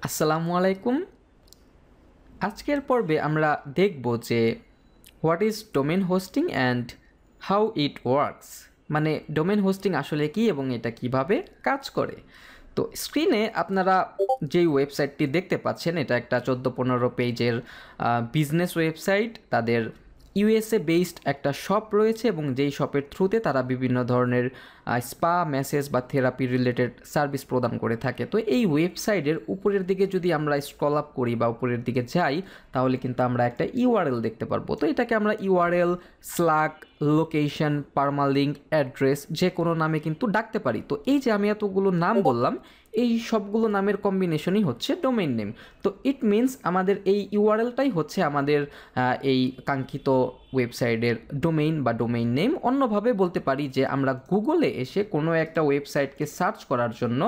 আসসালামু আলাইকুম। আজকের পর্বে আমরা দেখব যে what is domain hosting and how it works, মানে ডোমেন হোস্টিং আসলে কি এবং এটা কিভাবে কাজ করে। তো স্ক্রিনে আপনারা যেই ওয়েবসাইটটি দেখতে পাচ্ছেন, এটা একটা 14-15 পেজের বিজনেস ওয়েবসাইট। তাদের ইউএসএ বেসড একটা শপ রয়েছে এবং যেই শপের থ্রুতে তারা বিভিন্ন ধরনের স্পা, ম্যাসেজ বা থেরাপি রিলেটেড সার্ভিস প্রদান করে থাকে। তো এই ওয়েবসাইটের উপরের দিকে যদি আমরা স্ক্রল আপ করি বা উপরের দিকে যাই, তাহলে কিন্তু আমরা একটা ইউআরএল দেখতে পারবো। তো এটাকে আমরা URL, slack, location, permalink, address যে কোনো নামে কিন্তু ডাকতে পারি। তো এই যে আমি এতগুলো নাম বললাম, এই সবগুলো নামের কম্বিনেশনই হচ্ছে ডোমেইন নেম। তো ইট মিনস আমাদের এই ইউআরএলটাই হচ্ছে আমাদের এই কাঙ্ক্ষিত ওয়েবসাইটের ডোমেইন বা ডোমেইন নেম। অন্যভাবে বলতে পারি যে আমরা গুগলে এসে কোনো একটা ওয়েবসাইটকে সার্চ করার জন্য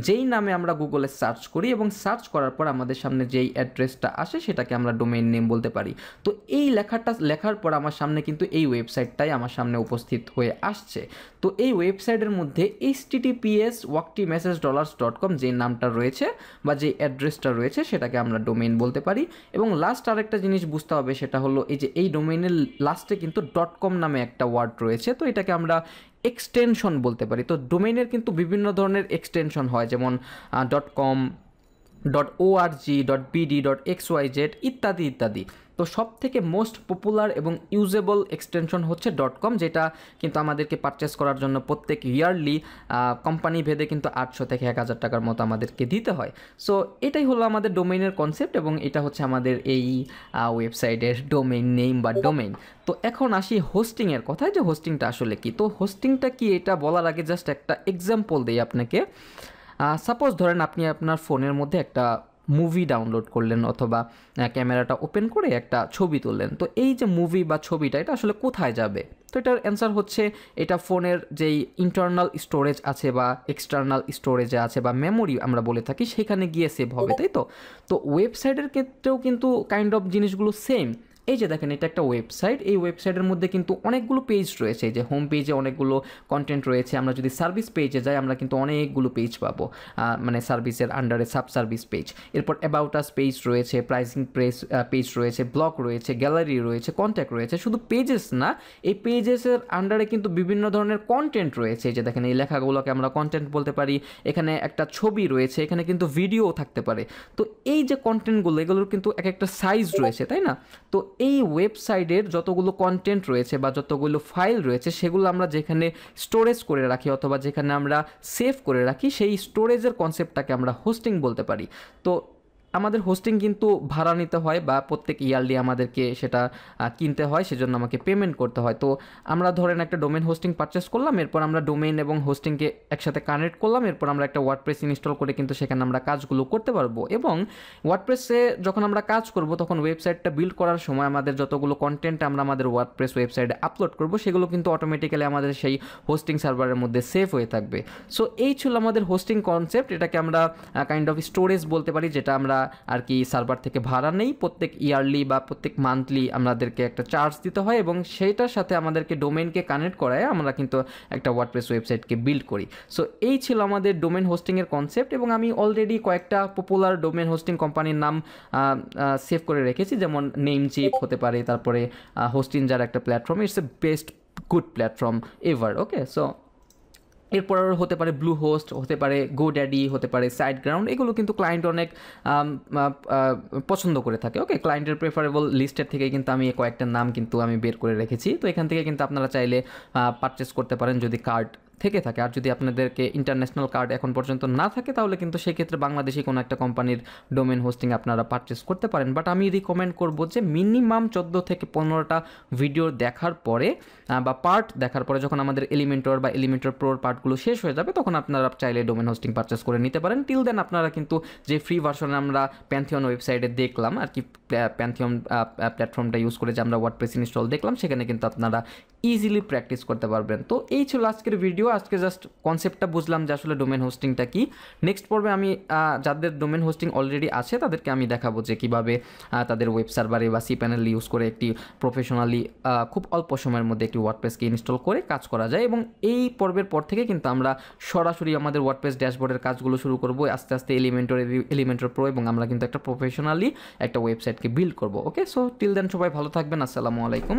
যেই নামে আমরা গুগলে সার্চ করি এবং সার্চ করার পর আমাদের সামনে যেই অ্যাড্রেসটা আসে সেটাকে আমরা ডোমেইন নেম বলতে পারি। তো এই লেখাটা লেখার পর আমার সামনে কিন্তু এই ওয়েবসাইটটাই আমার সামনে উপস্থিত হয়ে আসছে। তো এই ওয়েবসাইটের মধ্যে https://walkymessagedollars.com যে নামটা রয়েছে বা যে অ্যাড্রেসটা রয়েছে সেটাকে আমরা ডোমেইন বলতে পারি। এবং লাস্ট আরেকটা জিনিস বুঝতে হবে, সেটা হলো এই যে এই ডোমেইনের লাস্টে কিন্তু .com নামে একটা ওয়ার্ড রয়েছে। তো এটাকে আমরা এক্সটেনশন বলতে পারি। তো ডোমেইনের কিন্তু বিভিন্ন ধরনের এক্সটেনশন হয়, যেমন .com, .org, .bd, .xyz ইত্যাদি ইত্যাদি। তো সব থেকে মোস্ট পপুলার এবং ইউজেবল এক্সটেনশন হচ্ছে .com, যেটা কিন্তু আমাদেরকে পারচেস করার জন্য প্রত্যেক ইয়ারলি কোম্পানি ভেদে কিন্তু 800 থেকে 1000 টাকার মতো আমাদেরকে দিতে হয়। সো এটাই হলো আমাদের ডোমেইনের কনসেপ্ট এবং এটা হচ্ছে আমাদের এই ওয়েবসাইটের ডোমেইন নেম বা ডোমেইন। তো এখন আসি হোস্টিংয়ের কথায়, যে হোস্টিংটা আসলে কি। তো হোস্টিংটা কি এটা বলার আগে জাস্ট একটা এক্সাম্পল দিই আপনাকে। সাপোজ ধরেন আপনি আপনার ফোনের মধ্যে একটা মুভি ডাউনলোড করলেন অথবা ক্যামেরাটা ওপেন করে একটা ছবি তুললেন। তো এই যে মুভি বা ছবিটা এটা আসলে কোথায় যাবে? তো এটার অ্যান্সার হচ্ছে এটা ফোনের যেই ইন্টারনাল স্টোরেজ আছে বা এক্সটার্নাল স্টোরেজে আছে বা মেমোরি আমরা বলে থাকি, সেখানে গিয়ে সেভ হবে, তাই তো? তো ওয়েবসাইটের ক্ষেত্রেও কিন্তু কাইন্ড অফ জিনিসগুলো সেম। এই যে দেখেন, এটা একটা ওয়েবসাইট। এই ওয়েবসাইটের মধ্যে কিন্তু অনেকগুলো পেজ রয়েছে। এই যে হোম পেজে অনেকগুলো কন্টেন্ট রয়েছে। আমরা যদি সার্ভিস পেজে যাই, আমরা কিন্তু অনেকগুলো পেজ পাবো, মানে সার্ভিসের আন্ডারে সাব সার্ভিস পেজ। এরপর অ্যাবাউট আস পেজ রয়েছে, প্রাইসিং পেজ রয়েছে, ব্লগ রয়েছে, গ্যালারি রয়েছে, কন্ট্যাক্ট রয়েছে। শুধু পেজেস না, এই পেজেসের আন্ডারে কিন্তু বিভিন্ন ধরনের কন্টেন্ট রয়েছে। এই যে দেখেন, এই লেখাগুলোকে আমরা কন্টেন্ট বলতে পারি। এখানে একটা ছবি রয়েছে, এখানে কিন্তু ভিডিও থাকতে পারে। তো এই যে কন্টেন্টগুলো, এগুলোর কিন্তু এক একটা সাইজ রয়েছে, তাই না? তো এই ওয়েবসাইটের যতগুলো কন্টেন্ট রয়েছে বা যতগুলো ফাইল রয়েছে, সেগুলো আমরা যেখানে স্টোরেজ করে রাখি অথবা যেখানে আমরা সেভ করে রাখি, সেই স্টোরেজের কনসেপ্টটাকে আমরা হোস্টিং বলতে পারি। তো আমাদের হোস্টিং কিন্তু ভাড়া নিতে হয় বা প্রত্যেক ইয়ারলি আমাদেরকে সেটা কিনতে হয়, সেজন্য আমাকে পেমেন্ট করতে হয়। তো আমরা ধরেন একটা ডোমেন হোস্টিং পারচেস করলাম, এরপর আমরা ডোমেন এবং হোস্টিংকে একসাথে কানেক্ট করলাম, এরপর আমরা একটা ওয়ার্ডপ্রেস ইনস্টল করে কিন্তু সেখানে আমরা কাজগুলো করতে পারবো। এবং ওয়ার্ডপ্রেসে যখন আমরা কাজ করব, তখন ওয়েবসাইটটা বিল্ড করার সময় আমাদের যতগুলো কন্টেন্ট আমরা আমাদের ওয়ার্ডপ্রেস ওয়েবসাইটে আপলোড করব, সেগুলো কিন্তু অটোমেটিক্যালি আমাদের সেই হোস্টিং সার্ভারের মধ্যে সেভ হয়ে থাকবে। সো এই ছিল আমাদের হোস্টিং কনসেপ্ট। এটাকে আমরা কাইন্ড অফ স্টোরেজ বলতে পারি, যেটা আমরা আর কি সার্ভার থেকে ভাড়া নেই। প্রত্যেক ইয়ারলি বা প্রত্যেক মান্থলি আমাদেরকে একটা চার্জ দিতে হয় এবং সেইটার সাথে আমাদেরকে ডোমেনকে কানেক্ট করায় আমরা কিন্তু একটা ওয়ার্ডপ্রেস ওয়েবসাইটকে বিল্ড করি। সো এই ছিল আমাদের ডোমেন হোস্টিংয়ের কনসেপ্ট এবং আমি অলরেডি কয়েকটা পপুলার ডোমেন হোস্টিং কোম্পানির নাম সেভ করে রেখেছি, যেমন নেমচিপ হতে পারে, তারপরে হোস্টিনজার একটা platform, it's a best good platform ever. Okay, so এরপর হতে পারে ব্লু হোস্ট, হতে পারে গোড্যাডি, হতে পারে সাইট গ্রাউন্ড। এগুলো কিন্তু ক্লায়েন্ট অনেক পছন্দ করে থাকে। ওকে, ক্লায়েন্টের প্রেফারেবল লিস্টের থেকে কিন্তু আমি কয়েকটা নাম কিন্তু আমি বের করে রেখেছি। তো এখান থেকে কিন্তু আপনারা চাইলে পারচেস করতে পারেন যদি কার্ড থেকে থাকে। আর যদি আপনাদেরকে ইন্টারন্যাশনাল কার্ড এখন পর্যন্ত না থাকে, তাহলে কিন্তু সেক্ষেত্রে বাংলাদেশি কোনো একটা কোম্পানির ডোমেন হোস্টিং আপনারা পারচেস করতে পারেন। বাট আমি রিকমেন্ড করবো যে মিনিমাম 14 থেকে 15টা ভিডিও দেখার পরে বা পার্ট দেখার পরে, যখন আমাদের এলিমেন্টর বা এলিমেন্টর প্রোর পার্টগুলো শেষ হয়ে যাবে, তখন আপনারা চাইলে ডোমেন হোস্টিং পারচেস করে নিতে পারেন। টিল দেন আপনারা কিন্তু যে ফ্রি ভার্সনে আমরা প্যান্থিয়ন ওয়েবসাইটে দেখলাম আর কি, প্যান্থিয়ন প্ল্যাটফর্মটা ইউজ করে যে আমরা ওয়ার্ডপ্রেস ইনস্টল দেখলাম, সেখানে কিন্তু আপনারা ইজিলি প্র্যাকটিস করতে পারবেন। তো এই ছিল আজকের ভিডিও। আজকে জাস্ট কনসেপ্টটা বুঝলাম যে আসলে ডোমেন হোস্টিংটা কি। নেক্সট পর্বে আমি যাদের ডোমেন হোস্টিং অলরেডি আছে তাদেরকে আমি দেখাবো যে কীভাবে তাদের ওয়েব সার্ভারে বা cPanel ইউজ করে একটি প্রফেশনালি খুব অল্প সময়ের মধ্যে একটি ওয়ার্ডপ্রেসকে ইনস্টল করে কাজ করা যায়। এবং এই পর্বের পর থেকে কিন্তু আমরা সরাসরি আমাদের ওয়ার্ডপ্রেস ড্যাশবোর্ডের কাজগুলো শুরু করবো আস্তে আস্তে এলিমেন্টর প্রো, এবং আমরা কিন্তু একটা প্রফেশনালি একটা ওয়েবসাইটকে বিল্ড করবো। ওকে, সো টিল দেন সবাই ভালো থাকবেন। আসসালামু আলাইকুম।